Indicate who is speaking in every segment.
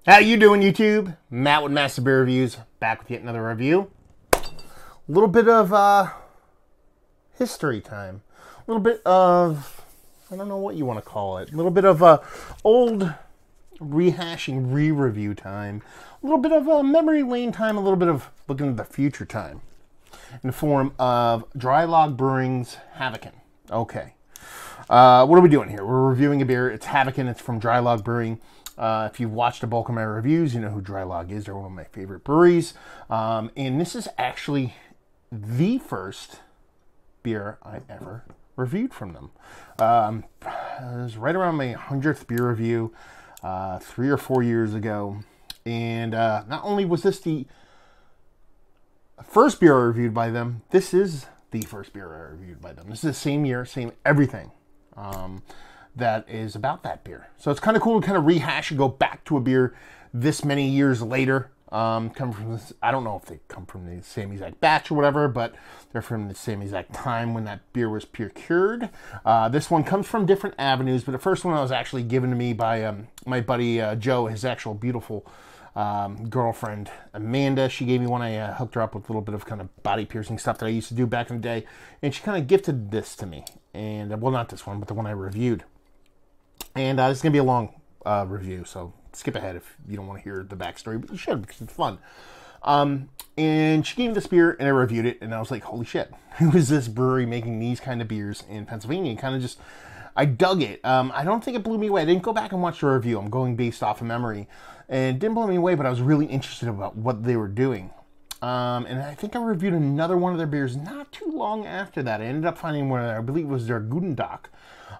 Speaker 1: How you doing, YouTube? Matt with Master Beer Reviews, back with yet another review. A little bit of history time. A little bit of, I don't know what you want to call it. A little bit of old rehashing, re-review time. A little bit of memory lane time. A little bit of looking at the future time. In the form of Draai Laag Brewing's Haviken. Okay. What are we doing here? We're reviewing a beer. It's Haviken. It's from Draai Laag Brewing. If you've watched the bulk of my reviews, you know who Draai Laag is. They're one of my favorite breweries. And this is actually the first beer I ever reviewed from them. It was right around my 100th beer review 3 or 4 years ago. And not only was this the first beer I reviewed by them, this is the first beer I reviewed by them. This is the same year, same everything. That is about that beer. So it's kind of cool to kind of rehash and go back to a beer this many years later. Come from this, I don't know if they come from the same exact batch or whatever, but they're from the same exact time when that beer was procured. This one comes from different avenues, but the first one was actually given to me by my buddy Joe, his actual beautiful girlfriend Amanda. She gave me one. I hooked her up with a little bit of kind of body piercing stuff that I used to do back in the day, and she kind of gifted this to me. And well, not this one, but the one I reviewed. And it's going to be a long review, so skip ahead if you don't want to hear the backstory, but you should because it's fun. And she gave me this beer, and I reviewed it, and I was like, holy shit, who is this brewery making these kind of beers in Pennsylvania? And kind of just, I dug it. I don't think it blew me away. I didn't go back and watch the review. I'm going based off of memory. And it didn't blow me away, but I was really interested about what they were doing. And I think I reviewed another one of their beers not too long after that. I ended up finding one, I believe it was their Gudendock.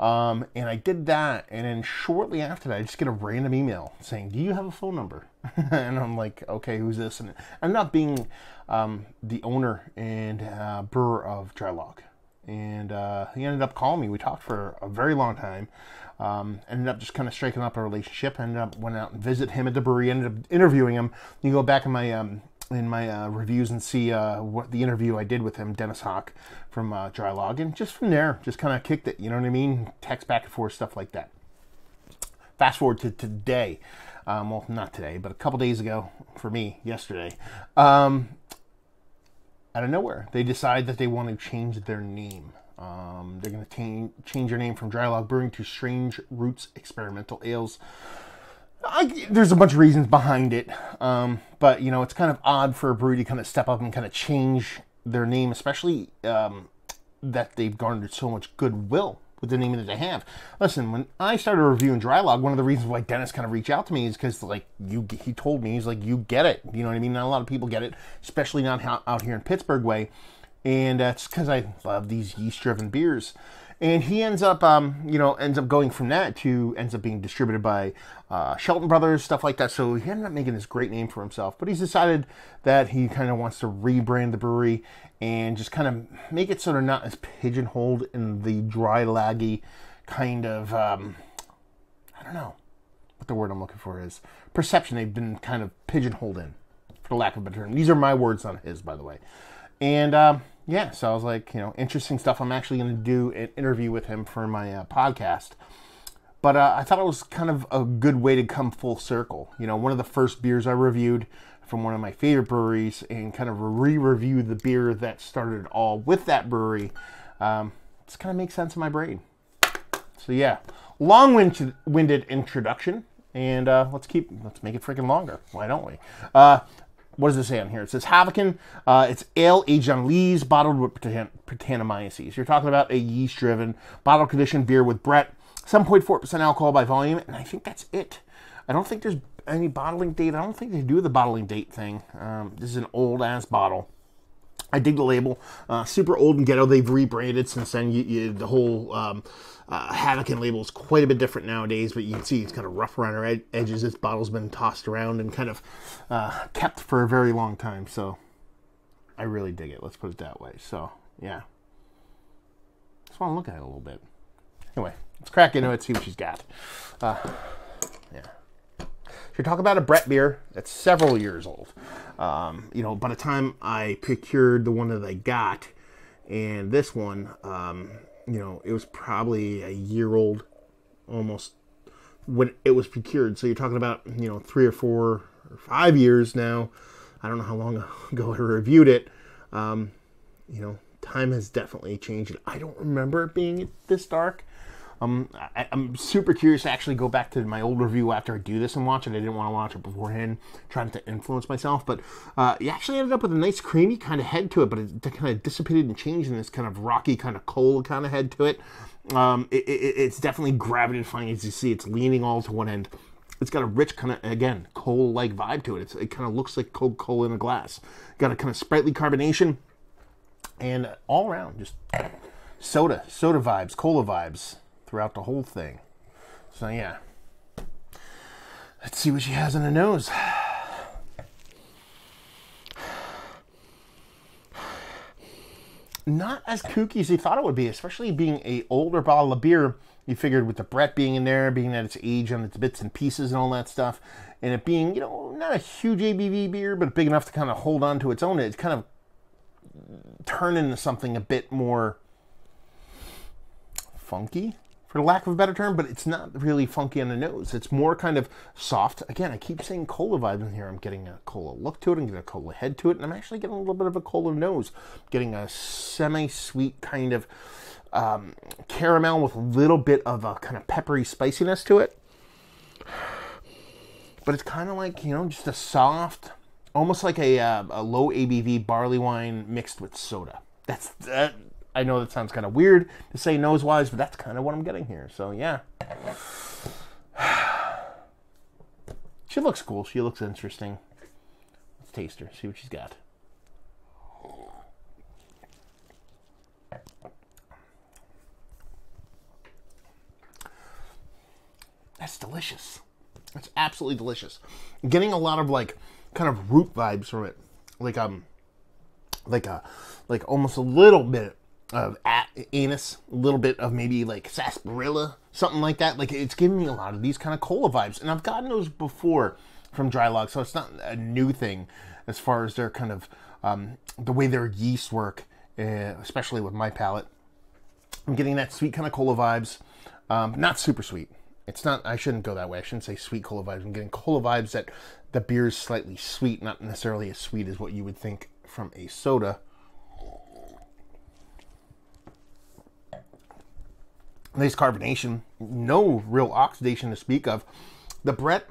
Speaker 1: And I did that, and then shortly after that, I just get a random email saying, do you have a phone number? And I'm like, okay, who's this? And I'm not being the owner and brewer of Draai Laag. And he ended up calling me. We talked for a very long time. Ended up just kind of striking up a relationship. Went out and visit him at the brewery. Ended up interviewing him. You go back in my reviews and see what the interview I did with him, Dennis Hawk from Draai Laag, and just from there, just kind of kicked it. You know what I mean? Text back and forth, stuff like that. Fast forward to today. Well, not today, but a couple days ago for me, yesterday. Out of nowhere, they decide that they want to change their name. They're going to change their name from Draai Laag Brewing to Strange Roots Experimental Ales. There's a bunch of reasons behind it, but you know, it's kind of odd for a brewery to kind of step up and kind of change their name, especially that they've garnered so much goodwill with the name that they have. Listen, when I started reviewing Draai Laag, one of the reasons why Dennis kind of reached out to me is because, like, he told me, he's like, you get it. You know what I mean? Not a lot of people get it, especially not out here in Pittsburgh way, and that's because I love these yeast-driven beers. And he ends up going from that to ends up being distributed by Shelton Brothers, stuff like that. So he ended up making this great name for himself. But he's decided that he kind of wants to rebrand the brewery and just kind of make it so they're not as pigeonholed in the Draai Laag-y kind of, I don't know what the word I'm looking for is, perception they've been kind of pigeonholed in, for lack of a better term. These are my words, not his, by the way. And yeah, so I was like, you know, interesting stuff. I'm actually going to do an interview with him for my podcast. But I thought it was kind of a good way to come full circle. You know, one of the first beers I reviewed from one of my favorite breweries and kind of re-review the beer that started it all with that brewery. Just kind of makes sense in my brain. So yeah, long-winded introduction. And let's make it freaking longer. Why don't we? What does it say on here? It says Haviken. It's ale aged on lees, bottled with Brettanomyces. You're talking about a yeast-driven, bottle-conditioned beer with Brett, 7.4% alcohol by volume, and I think that's it. I don't think there's any bottling date. I don't think they do the bottling date thing. This is an old-ass bottle. I dig the label. Super old and ghetto. They've rebranded since then. The whole Haviken label is quite a bit different nowadays, but you can see it's kind of rough around our edges. This bottle's been tossed around and kind of kept for a very long time, so I really dig it. Let's put it that way. So, yeah. Just want to look at it a little bit. Anyway, let's crack into it, see what she's got. Yeah. So you're talking about a Brett beer that's several years old. You know, by the time I procured the one that I got, and this one, you know, it was probably a year old, almost when it was procured. So you're talking about, 3 or 4 or 5 years now. I don't know how long ago I reviewed it. Time has definitely changed. I don't remember it being this dark. I'm super curious to actually go back to my old review after I do this and watch it. I didn't want to watch it beforehand, trying to influence myself. But you actually ended up with a nice creamy kind of head to it, but it kind of dissipated and changed in this kind of rocky kind of coal kind of head to it. It's definitely gravity-defying. As you see, it's leaning all to one end. It's got a rich kind of, again, coal-like vibe to it. It kind of looks like coal in a glass. Got a kind of sprightly carbonation. And all around, just soda vibes, cola vibes throughout the whole thing. So yeah, let's see what she has on the nose. Not as kooky as you thought it would be, especially being a older bottle of beer. You figured with the Brett being in there, being that it's aged on its bits and pieces and all that stuff, and it being, not a huge ABV beer, but big enough to kind of hold on to its own, it's kind of turn into something a bit more funky, for lack of a better term, but it's not really funky on the nose. It's more kind of soft. Again, I keep saying cola vibes in here. I'm getting a cola look to it. I'm getting a cola head to it, and I'm actually getting a little bit of a cola nose. I'm getting a semi-sweet kind of caramel with a little bit of a kind of peppery spiciness to it. But it's kind of like, just a soft, almost like a low ABV barley wine mixed with soda. I know that sounds kind of weird to say nose-wise, but that's kind of what I'm getting here. So, yeah. She looks cool. She looks interesting. Let's taste her. See what she's got. That's delicious. It's absolutely delicious. I'm getting a lot of, kind of root vibes from it, like almost a little bit of anise, a little bit of maybe like sarsaparilla, something like that. Like, it's giving me a lot of these kind of cola vibes, and I've gotten those before from Draai Laag, so it's not a new thing as far as their kind of the way their yeast work, especially with my palate. I'm getting that sweet kind of cola vibes, not super sweet. It's not, I shouldn't go that way. I shouldn't say sweet cola vibes. I'm getting cola vibes that the beer is slightly sweet, not necessarily as sweet as what you would think from a soda. Nice carbonation. No real oxidation to speak of. The Brett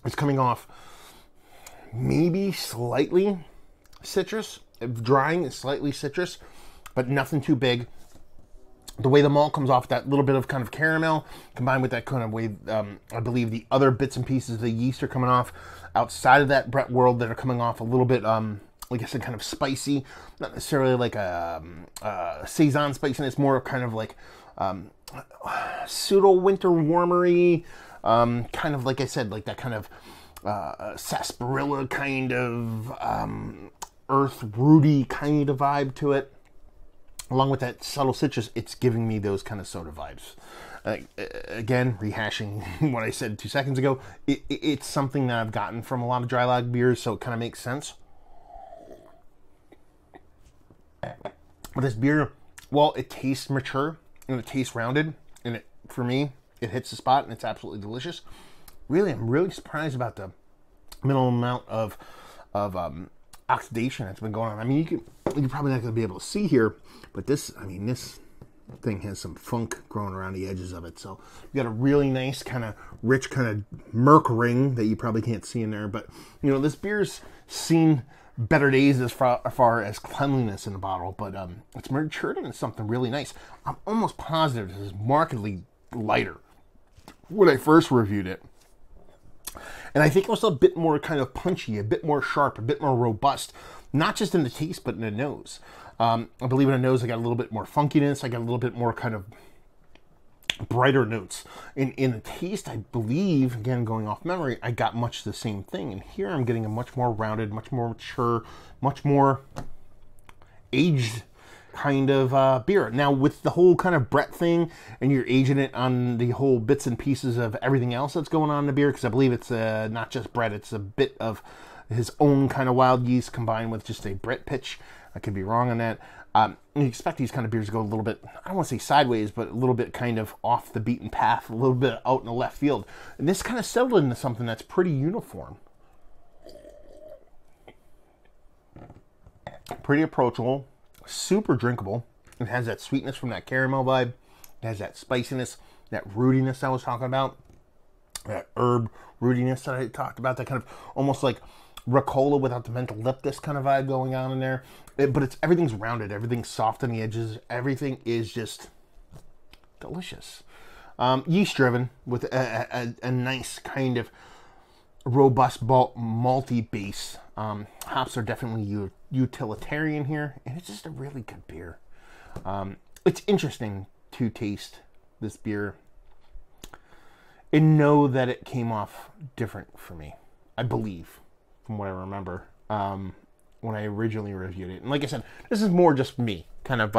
Speaker 1: is coming off maybe slightly citrus. Drying is slightly citrus, but nothing too big. The way the malt comes off, that little bit of kind of caramel, combined with that kind of way, I believe the other bits and pieces of the yeast are coming off outside of that Brett world that are coming off a little bit, like I said, kind of spicy. Not necessarily like a Saison spiciness, more kind of like pseudo-winter warmery, kind of, like I said, like that kind of sarsaparilla kind of earth rooty kind of vibe to it. Along with that subtle citrus, it's giving me those kind of soda vibes. Again, rehashing what I said 2 seconds ago, it's something that I've gotten from a lot of Draai Laag beers, so it kind of makes sense. But this beer, well, it tastes mature, and it tastes rounded, and for me, it hits the spot, and it's absolutely delicious. Really, I'm really surprised about the minimal amount of oxidation that's been going on. I mean, you're probably not going to be able to see here, but this thing has some funk growing around the edges of it. So you got a really nice kind of rich kind of murk ring that you probably can't see in there. But, this beer's seen better days as far as cleanliness in the bottle, but it's matured into something really nice. I'm almost positive this is markedly lighter when I first reviewed it. And I think it was a bit more kind of punchy, a bit more sharp, a bit more robust, not just in the taste, but in the nose. I believe in the nose, I got a little bit more funkiness. I got a little bit more kind of brighter notes. In the taste, I believe, again, going off memory, I got much the same thing. And here I'm getting a much more rounded, much more mature, much more aged kind of beer. Now, with the whole kind of Brett thing, and you're aging it on the whole bits and pieces of everything else that's going on in the beer, because I believe it's not just Brett, it's a bit of his own kind of wild yeast combined with just a Brett pitch. I could be wrong on that. You expect these kind of beers to go a little bit, I don't want to say sideways, but a little bit kind of off the beaten path, a little bit out in the left field. And this kind of settled into something that's pretty uniform. Pretty approachable, super drinkable. It has that sweetness from that caramel vibe. It has that spiciness, that rootiness I was talking about. That herb rootiness that I talked about. That kind of almost like Ricola without the mentholyptus kind of vibe going on in there. But everything's rounded. Everything's soft on the edges. Everything is just delicious. Yeast driven with a nice kind of robust malty base. Hops are definitely utilitarian here. And it's just a really good beer. It's interesting to taste this beer and know that it came off different for me. I believe, from what I remember, when I originally reviewed it. And like I said, this is more just me, kind of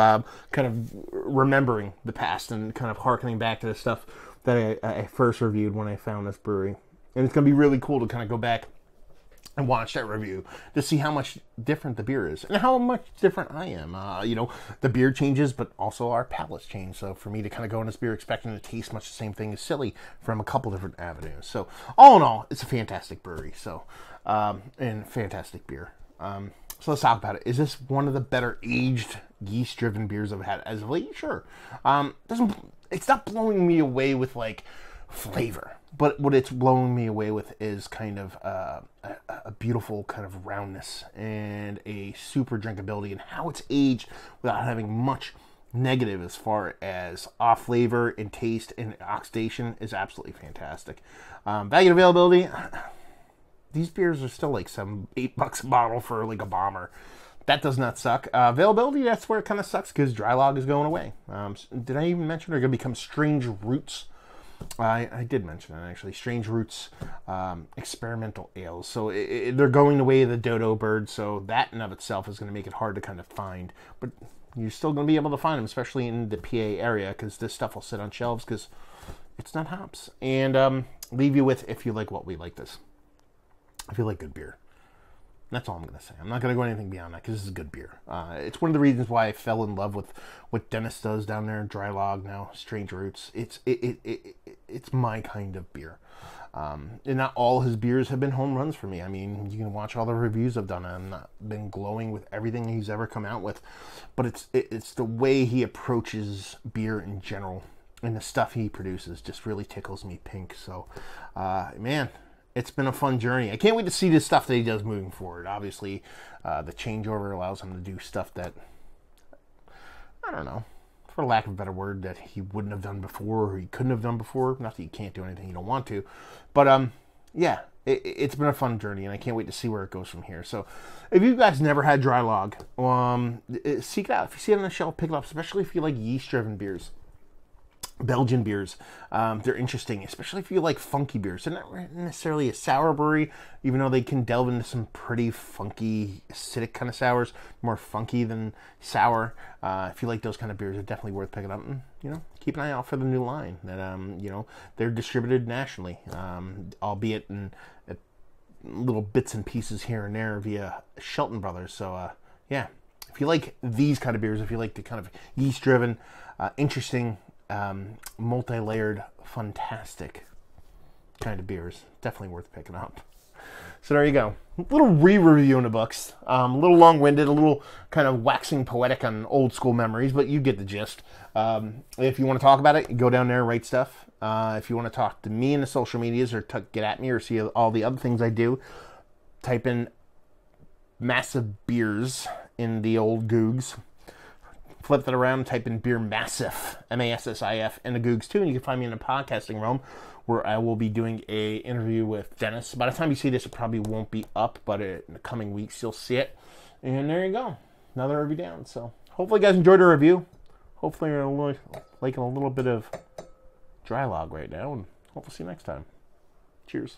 Speaker 1: remembering the past and kind of harkening back to the stuff that I first reviewed when I found this brewery. And it's going to be really cool to kind of go back and watch that review to see how much different the beer is and how much different I am. The beer changes, but also our palates change. So for me to kind of go in this beer expecting to taste much the same thing is silly from a couple different avenues. So all in all, it's a fantastic brewery. So, and fantastic beer. So let's talk about it. Is this one of the better aged yeast-driven beers I've had as of late? Sure. It's not blowing me away with like flavor, but what it's blowing me away with is kind of a beautiful kind of roundness and a super drinkability, and how it's aged without having much negative as far as off flavor and taste and oxidation is absolutely fantastic. Value and availability. These beers are still like $8 a bottle for like a bomber. That does not suck. Availability, that's where it kind of sucks because Draai Laag is going away. Did I even mention they're going to become Strange Roots? I did mention that actually. Strange Roots experimental ales. So they're going the way of the dodo bird. So that in of itself is going to make it hard to kind of find. But you're still going to be able to find them, especially in the PA area, because this stuff will sit on shelves because it's not hops. And leave you with, if you like what we like this. If you like good beer. That's all I'm going to say. I'm not going to go anything beyond that because this is good beer. It's one of the reasons why I fell in love with what Dennis does down there in Draai Laag now, Strange Roots. It's my kind of beer. And not all his beers have been home runs for me. I mean, you can watch all the reviews I've done. I've not been glowing with everything he's ever come out with. But it's the way he approaches beer in general. And the stuff he produces just really tickles me pink. So, man, it's been a fun journey. I can't wait to see the stuff that he does moving forward. Obviously, the changeover allows him to do stuff that, I don't know, for lack of a better word, that he wouldn't have done before or he couldn't have done before. Not that you can't do anything you don't want to. But, yeah, it's been a fun journey, and I can't wait to see where it goes from here. So, if you guys never had Draai Laag, seek it out. If you see it on the shelf, pick it up, especially if you like yeast-driven beers. Belgian beers, they're interesting, especially if you like funky beers. They're not necessarily a sour brewery, even though they can delve into some pretty funky, acidic kind of sours, more funky than sour. If you like those kind of beers, they're definitely worth picking up. And, keep an eye out for the new line that, they're distributed nationally, albeit in little bits and pieces here and there via Shelton Brothers. So, yeah, if you like these kind of beers, if you like the kind of yeast-driven, interesting, multi-layered, fantastic kind of beers, definitely worth picking up. So there you go. A little re-review in the books. A little long-winded, a little kind of waxing poetic on old school memories, but you get the gist. If you want to talk about it, go down there, write stuff. If you want to talk to me in the social medias or get at me or see all the other things I do, type in Massive Beers in the old Googs. Flip that around, type in Beer Massif, M-A-S-S-I-F, in the Googs too, and you can find me in the podcasting realm where I will be doing a interview with Dennis. By the time you see this, it probably won't be up, but in the coming weeks, you'll see it. And there you go. Another review down. So hopefully you guys enjoyed the review. Hopefully you're liking a little bit of Draai Laag right now, and hopefully see you next time. Cheers.